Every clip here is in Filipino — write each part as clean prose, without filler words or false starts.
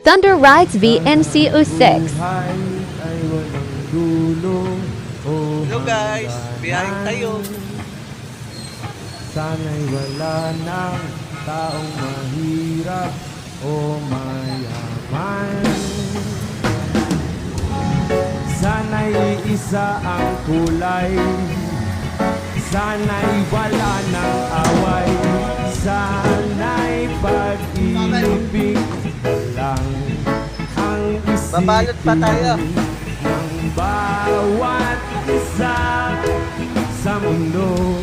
Thunder Rides VNC06. Hello guys, biyahe tayo. Sana'y wala ng taong mahirap o mayaman. Sana'y isa ang kulay, sana'y wala ng away, sana'y pag-ibig lang ang isipin Babalot pa tayo. ng bawat isa sa mundo.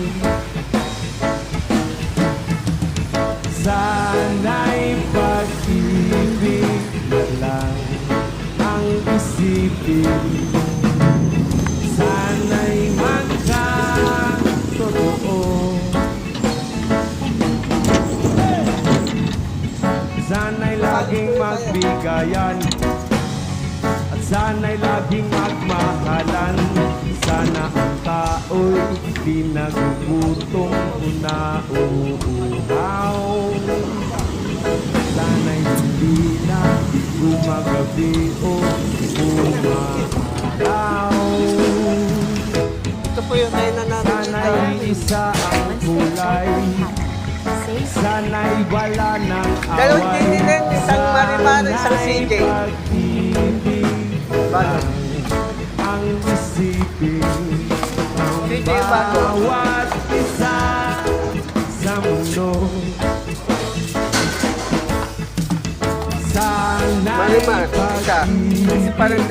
Sana'y pag-ibig lang ang isipin, sana'y magkatotoo, sana'y laging magbigayan, at sana'y laging magmahalan. Sana ang tao'y di nagugutom o nauuhaw. Sana'y hindi na gumagabi o umaraw. Ito po yung tayo na namin. Sana'y isa ang kulay, sana'y wala ng Dalawang away, tinitin, isang Marimar, isang CJ. Balot ang isipin ng CJ Balot. bawat isa sa mundo. Sana'y Marimar, isa. Kasi parang,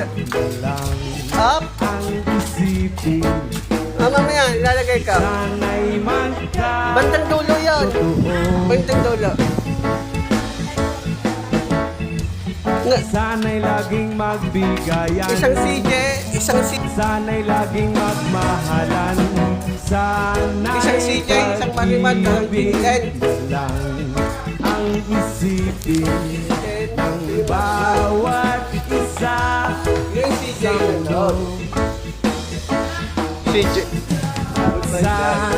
lang up. ang isipin, Mamaya, ilalagay ka. sana'y Bandang dulo yun. magkatotoo. Bandang dulo. Nga, Sana'y laging magbigayan, isang CJ, isang CJ. sana'y laging magmahalan, sana'y Isang CJ, isang Marimar, dalawang pag-ibig tinitin. lang ang isipin ng bawat isa Yung CJ sa na mundo. CJ. Sana'y